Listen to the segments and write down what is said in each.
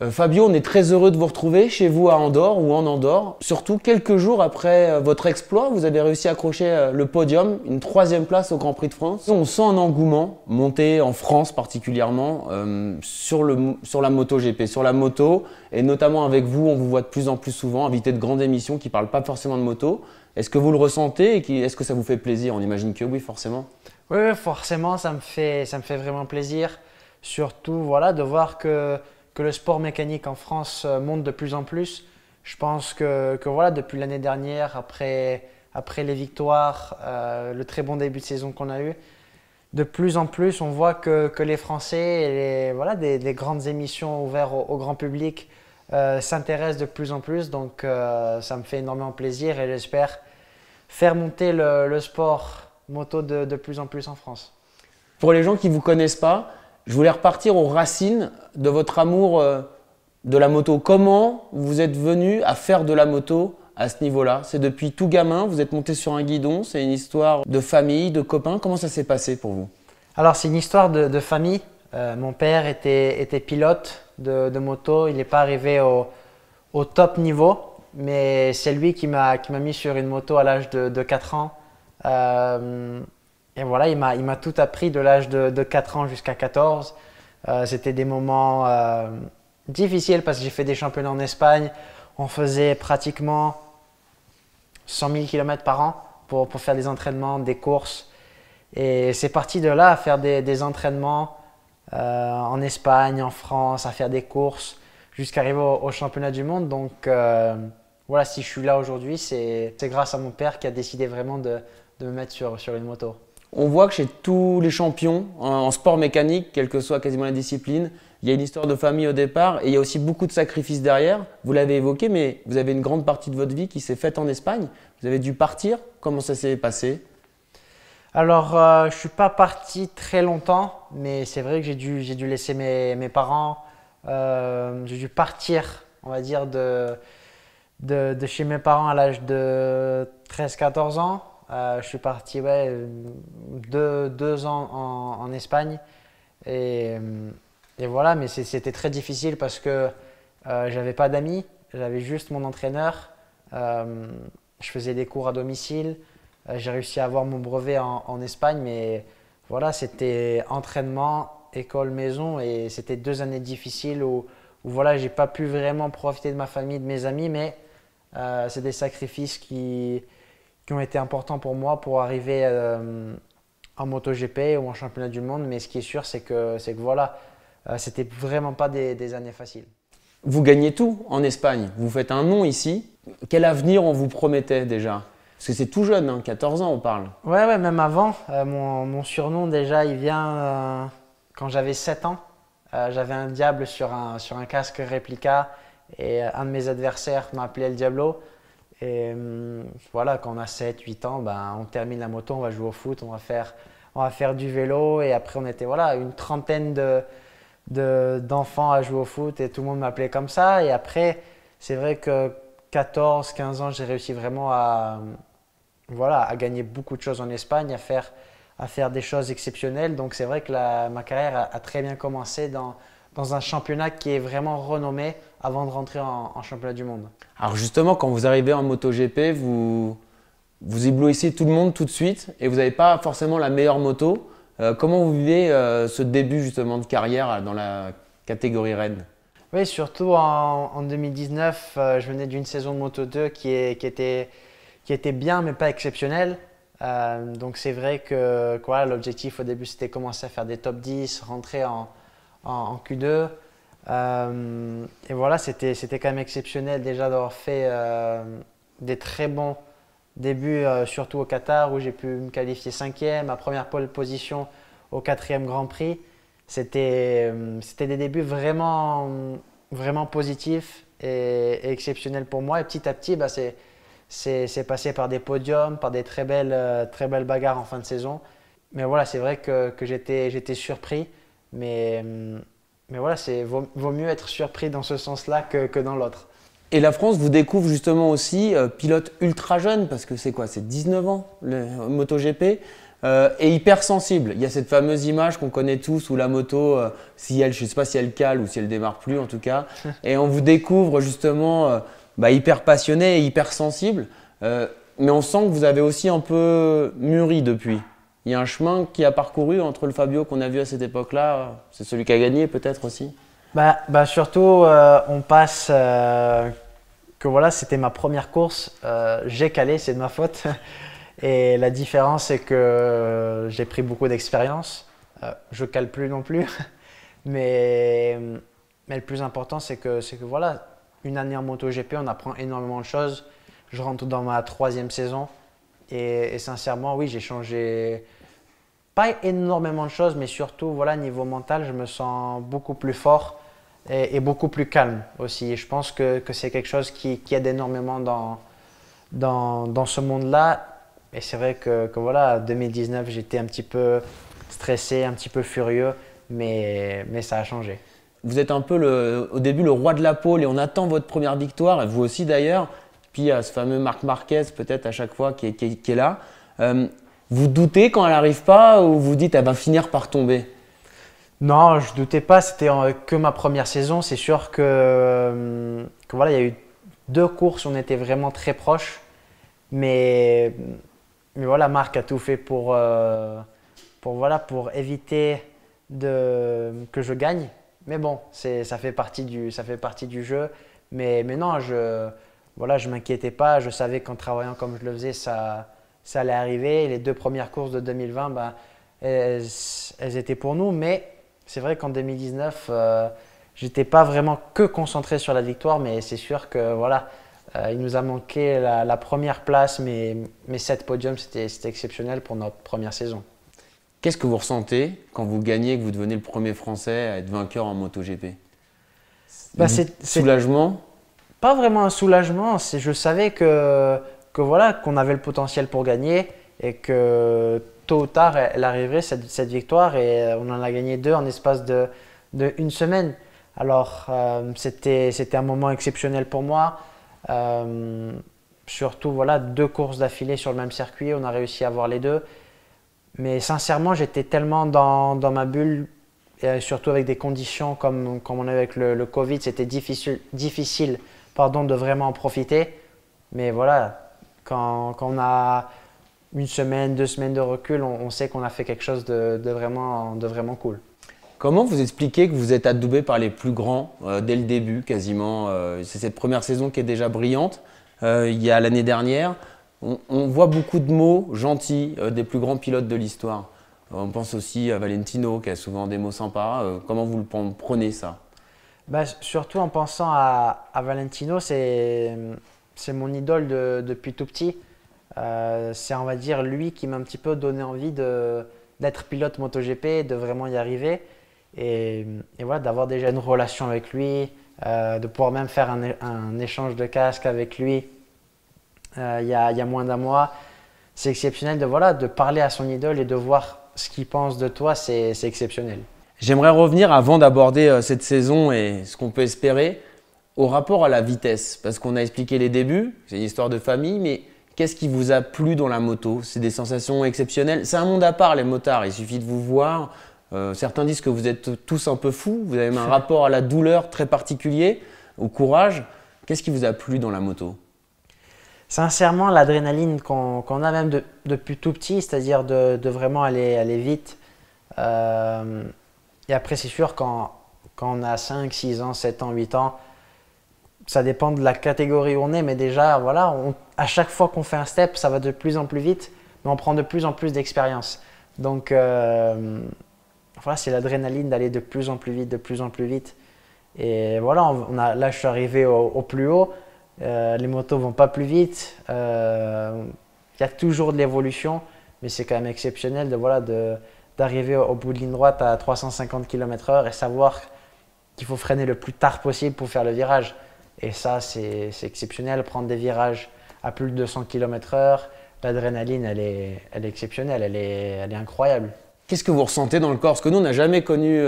Fabio, on est très heureux de vous retrouver chez vous à Andorre ou en Andorre. Surtout quelques jours après votre exploit, vous avez réussi à accrocher le podium, une 3e place au Grand Prix de France. On sent un engouement monté en France particulièrement sur la MotoGP, sur la moto, et notamment avec vous, on vous voit de plus en plus souvent, invité de grandes émissions qui ne parlent pas forcément de moto. Est-ce que vous le ressentez et est-ce que ça vous fait plaisir? On imagine que oui, forcément. Oui, forcément, ça me fait vraiment plaisir. Surtout voilà, de voir que le sport mécanique en France monte de plus en plus. Je pense que voilà, depuis l'année dernière, après les victoires, le très bon début de saison qu'on a eu, de plus en plus, on voit que les Français et voilà, des grandes émissions ouvertes au grand public s'intéressent de plus en plus. Donc ça me fait énormément plaisir et j'espère faire monter le sport moto de plus en plus en France. Pour les gens qui ne vous connaissent pas, je voulais repartir aux racines de votre amour de la moto. Comment vous êtes venu à faire de la moto à ce niveau-là? C'est depuis tout gamin, vous êtes monté sur un guidon, c'est une histoire de famille, de copains. Comment ça s'est passé pour vous? Alors c'est une histoire de famille. Mon père était pilote de moto. Il n'est pas arrivé au top niveau, mais c'est lui qui m'a mis sur une moto à l'âge de 4 ans. Et voilà, il m'a tout appris de l'âge de 4 ans jusqu'à 14. C'était des moments difficiles parce que j'ai fait des championnats en Espagne. On faisait pratiquement 100 000 km par an pour faire des entraînements, des courses. Et c'est parti de là à faire des entraînements en Espagne, en France, à faire des courses jusqu'à arriver au championnat du monde. Donc voilà, si je suis là aujourd'hui, c'est grâce à mon père qui a décidé vraiment de me mettre sur une moto. On voit que chez tous les champions en sport mécanique, quelle que soit quasiment la discipline, il y a une histoire de famille au départ et il y a aussi beaucoup de sacrifices derrière. Vous l'avez évoqué, mais vous avez une grande partie de votre vie qui s'est faite en Espagne. Vous avez dû partir. Comment ça s'est passé? Alors, je ne suis pas parti très longtemps, mais c'est vrai que j'ai dû laisser mes parents. J'ai dû partir, on va dire, de chez mes parents à l'âge de 13-14 ans. Je suis parti 2 ans en Espagne. Et voilà, mais c'était très difficile parce que j'avais pas d'amis, j'avais juste mon entraîneur. Je faisais des cours à domicile. J'ai réussi à avoir mon brevet en Espagne, mais voilà, c'était entraînement, école, maison, et c'était 2 années difficiles où voilà, j'ai pas pu vraiment profiter de ma famille, de mes amis, mais c'est des sacrifices qui ont été importants pour moi pour arriver en MotoGP ou en championnat du monde. Mais ce qui est sûr, c'est que voilà, c'était vraiment pas des années faciles. Vous gagnez tout en Espagne. Vous faites un nom ici. Quel avenir on vous promettait déjà? Parce que c'est tout jeune, hein, 14 ans on parle. Ouais, même avant. Mon surnom déjà, il vient quand j'avais 7 ans. J'avais un diable sur un casque réplica et un de mes adversaires m'appelait le Diablo. Et voilà, quand on a 7-8 ans, on termine la moto, on va jouer au foot, on va faire du vélo. Et après, on était voilà, une trentaine d'enfants à jouer au foot et tout le monde m'appelait comme ça. Et après, c'est vrai que 14-15 ans, j'ai réussi vraiment à gagner beaucoup de choses en Espagne, à faire des choses exceptionnelles. Donc c'est vrai que ma carrière a très bien commencé dans un championnat qui est vraiment renommé avant de rentrer en championnat du monde. Alors justement, quand vous arrivez en MotoGP, vous éblouissez tout le monde tout de suite et vous n'avez pas forcément la meilleure moto. Comment vous vivez ce début justement de carrière dans la catégorie Red? Oui, surtout en 2019, je venais d'une saison de Moto2 qui était bien mais pas exceptionnelle. Donc c'est vrai que voilà, l'objectif au début c'était commencer à faire des top 10, rentrer en Q2. Et voilà, c'était quand même exceptionnel déjà d'avoir fait des très bons débuts, surtout au Qatar où j'ai pu me qualifier 5e, ma première pole position au 4e Grand Prix. C'était des débuts vraiment, vraiment positifs et exceptionnels pour moi. Et petit à petit, c'est passé par des podiums, par des très belles bagarres en fin de saison. Mais voilà, c'est vrai que j'étais surpris. Mais voilà, vaut mieux être surpris dans ce sens-là que dans l'autre. Et la France vous découvre justement aussi pilote ultra jeune, parce que c'est quoi? C'est 19 ans le MotoGP. et hypersensible. Il y a cette fameuse image qu'on connaît tous où la moto, si elle, je ne sais pas si elle cale ou si elle démarre plus en tout cas, et on vous découvre justement hyper passionné et hypersensible. Mais on sent que vous avez aussi un peu mûri depuis. Il y a un chemin qui a parcouru entre le Fabio qu'on a vu à cette époque-là, c'est celui qui a gagné peut-être aussi. Surtout, on passe que voilà, c'était ma première course. J'ai calé, c'est de ma faute. Et la différence, c'est que j'ai pris beaucoup d'expérience. Je cale plus non plus. Mais le plus important, c'est que voilà, une année en MotoGP, on apprend énormément de choses. Je rentre dans ma 3e saison. Et sincèrement, oui, j'ai changé pas énormément de choses, mais surtout, voilà, niveau mental, je me sens beaucoup plus fort et beaucoup plus calme aussi. Et je pense que c'est quelque chose qui aide énormément dans ce monde-là. Et c'est vrai que voilà, 2019, j'étais un petit peu stressé, un petit peu furieux, mais ça a changé. Vous êtes un peu au début le roi de la pole et on attend votre première victoire, et vous aussi d'ailleurs. Puis il y a ce fameux Marc Marquez peut-être à chaque fois qui est là. Vous doutez quand elle n'arrive pas ou vous dites elle va finir par tomber? Non, je ne doutais pas, c'était que ma première saison. C'est sûr que voilà, il y a eu 2 courses où on était vraiment très proches. Mais voilà, Marc a tout fait pour éviter que je gagne. Mais bon, ça fait partie du jeu. Mais non, je m'inquiétais pas. Je savais qu'en travaillant comme je le faisais, ça allait arriver. Les 2 premières courses de 2020, elles étaient pour nous. Mais c'est vrai qu'en 2019, j'étais pas vraiment que concentré sur la victoire. Mais c'est sûr que voilà, il nous a manqué la première place. Mais 7 podiums, c'était exceptionnel pour notre première saison. Qu'est-ce que vous ressentez quand vous gagnez et que vous devenez le premier Français à être vainqueur en MotoGP? Soulagement? Pas vraiment un soulagement. Je savais qu'on avait le potentiel pour gagner et que tôt ou tard, elle arriverait cette victoire. Et on en a gagné 2 en l'espace de 1 semaine. Alors, c'était un moment exceptionnel pour moi. Surtout, voilà, 2 courses d'affilée sur le même circuit. On a réussi à avoir les 2. Mais sincèrement, j'étais tellement dans ma bulle, et surtout avec des conditions comme on a eu avec le Covid, c'était difficile de vraiment en profiter. Mais voilà, quand on a 1 semaine, 2 semaines de recul, on sait qu'on a fait quelque chose de vraiment cool. Comment vous expliquez que vous êtes adoubé par les plus grands dès le début quasiment? C'est cette première saison qui est déjà brillante. Il y a l'année dernière. On voit beaucoup de mots gentils des plus grands pilotes de l'histoire. On pense aussi à Valentino qui a souvent des mots sympas. Comment vous le prenez ça? Surtout en pensant à Valentino, c'est mon idole depuis tout petit. C'est, on va dire, lui qui m'a un petit peu donné envie d'être pilote MotoGP, de vraiment y arriver. Et voilà, d'avoir déjà une relation avec lui, de pouvoir même faire un échange de casque avec lui. Il y a moins d'1 mois, c'est exceptionnel de parler à son idole et de voir ce qu'il pense de toi, c'est exceptionnel. J'aimerais revenir avant d'aborder cette saison et ce qu'on peut espérer au rapport à la vitesse, parce qu'on a expliqué les débuts, c'est une histoire de famille, mais qu'est-ce qui vous a plu dans la moto? C'est des sensations exceptionnelles, c'est un monde à part les motards, il suffit de vous voir. Certains disent que vous êtes tous un peu fous, vous avez un rapport à la douleur très particulier, au courage. Qu'est-ce qui vous a plu dans la moto? Sincèrement, l'adrénaline qu'on a même depuis tout petit, c'est-à-dire de vraiment aller vite. Et après, c'est sûr, quand on a 5, 6 ans, 7 ans, 8 ans, ça dépend de la catégorie où on est, mais déjà, voilà, à chaque fois qu'on fait un step, ça va de plus en plus vite, mais on prend de plus en plus d'expérience. Donc, voilà, c'est l'adrénaline d'aller de plus en plus vite, de plus en plus vite. Et voilà, là, je suis arrivé au plus haut. Les motos vont pas plus vite. Il y a toujours de l'évolution, mais c'est quand même exceptionnel d'arriver au bout de ligne droite à 350 km/h et savoir qu'il faut freiner le plus tard possible pour faire le virage. Et ça, c'est exceptionnel. Prendre des virages à plus de 200 km/h, l'adrénaline, elle est exceptionnelle, elle est incroyable. Qu'est-ce que vous ressentez dans le corps? Parce que nous, on n'a jamais connu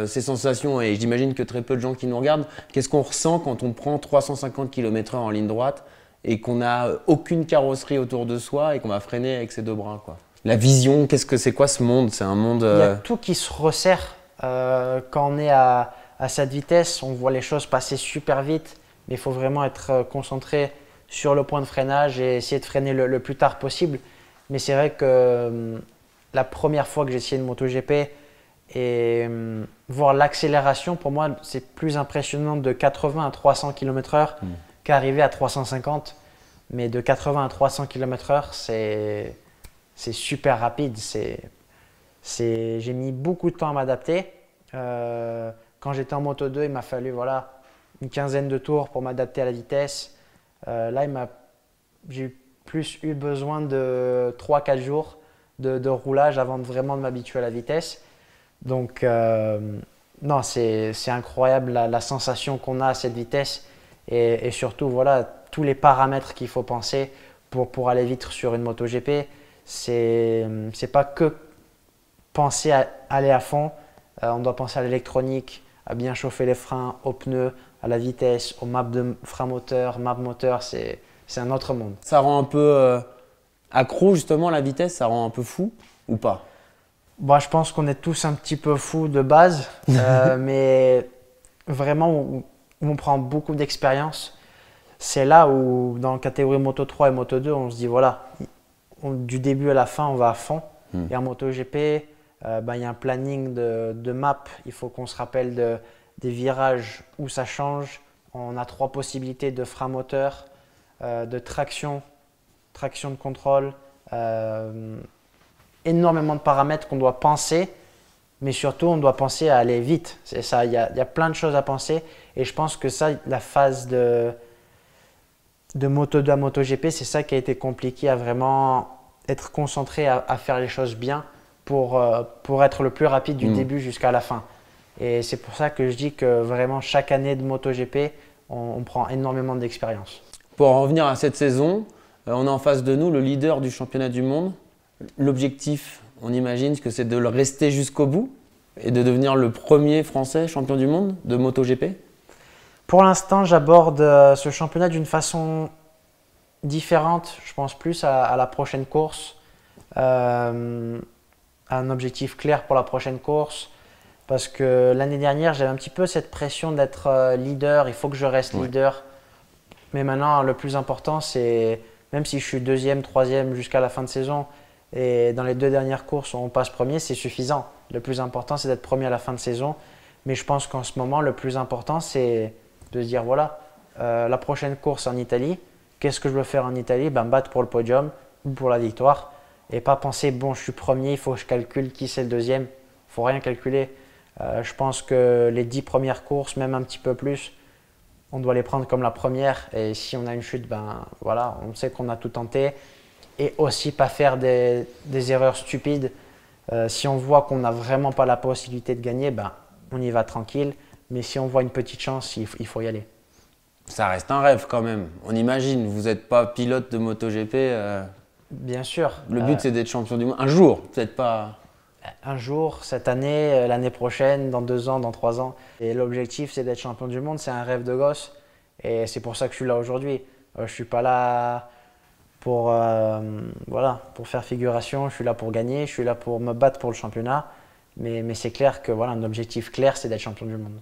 ces sensations et j'imagine que très peu de gens qui nous regardent. Qu'est-ce qu'on ressent quand on prend 350 km/h en ligne droite et qu'on n'a aucune carrosserie autour de soi et qu'on va freiner avec ses 2 bras, quoi? La vision, qu'est-ce que c'est quoi ce monde? C'est un monde… Il y a tout qui se resserre. Quand on est à cette vitesse, on voit les choses passer super vite, mais il faut vraiment être concentré sur le point de freinage et essayer de freiner le plus tard possible. Mais c'est vrai que la première fois que j'ai essayé une MotoGP et voir l'accélération, pour moi, c'est plus impressionnant de 80 à 300 km/h qu'arriver à 350. Mais de 80 à 300 km/h, c'est super rapide. J'ai mis beaucoup de temps à m'adapter. Quand j'étais en Moto 2, il m'a fallu voilà, une quinzaine de tours pour m'adapter à la vitesse. Là, j'ai plus eu besoin de 3-4 jours de roulage avant vraiment de m'habituer à la vitesse. Donc, non, c'est incroyable la sensation qu'on a à cette vitesse et surtout, voilà, tous les paramètres qu'il faut penser pour aller vite sur une MotoGP. C'est pas que penser à aller à fond, on doit penser à l'électronique, à bien chauffer les freins, aux pneus, à la vitesse, aux maps de frein moteur, map moteur, c'est un autre monde. Ça rend un peu accro justement la vitesse, ça rend un peu fou ou pas? Bon, je pense qu'on est tous un petit peu fous de base, mais vraiment où on prend beaucoup d'expérience, c'est là où dans la catégorie Moto 3 et Moto 2, on se dit voilà, du début à la fin, on va à fond. Et en MotoGP, il y a un planning de map, il faut qu'on se rappelle des virages où ça change. On a 3 possibilités de frein moteur, de traction de contrôle, énormément de paramètres qu'on doit penser, mais surtout on doit penser à aller vite. C'est ça, il y a plein de choses à penser et je pense que ça, la phase de Moto 2 à MotoGP, c'est ça qui a été compliqué à vraiment être concentré à faire les choses bien pour être le plus rapide du début jusqu'à la fin. Et c'est pour ça que je dis que vraiment chaque année de MotoGP, on prend énormément d'expérience. Pour en revenir à cette saison, on a en face de nous le leader du championnat du monde. L'objectif, on imagine que c'est de le rester jusqu'au bout et de devenir le premier Français champion du monde de MotoGP. Pour l'instant, j'aborde ce championnat d'une façon différente. Je pense plus à la prochaine course, à un objectif clair pour la prochaine course. Parce que l'année dernière, j'avais un petit peu cette pression d'être leader. Il faut que je reste leader. Mais maintenant, le plus important, c'est même si je suis deuxième, troisième jusqu'à la fin de saison et dans les 2 dernières courses, on passe premier, c'est suffisant. Le plus important, c'est d'être premier à la fin de saison. Mais je pense qu'en ce moment, le plus important, c'est de se dire voilà, la prochaine course en Italie, qu'est-ce que je veux faire en Italie? Me battre pour le podium ou pour la victoire. Et pas penser bon, je suis premier, il faut que je calcule qui c'est le deuxième. Il ne faut rien calculer. Je pense que les 10 premières courses, même un petit peu plus, on doit les prendre comme la première. Et si on a une chute, voilà, on sait qu'on a tout tenté. Et aussi pas faire des erreurs stupides. Si on voit qu'on n'a vraiment pas la possibilité de gagner, on y va tranquille. Mais si on voit une petite chance, il faut y aller. Ça reste un rêve quand même. On imagine, vous n'êtes pas pilote de MotoGP. Bien sûr. Le but, c'est d'être champion du monde. Un jour, peut-être pas… Un jour, cette année, l'année prochaine, dans 2 ans, dans 3 ans. Et l'objectif, c'est d'être champion du monde. C'est un rêve de gosse. Et c'est pour ça que je suis là aujourd'hui. Je ne suis pas là pour faire figuration. Je suis là pour gagner. Je suis là pour me battre pour le championnat. Mais c'est clair que voilà, un objectif clair, c'est d'être champion du monde.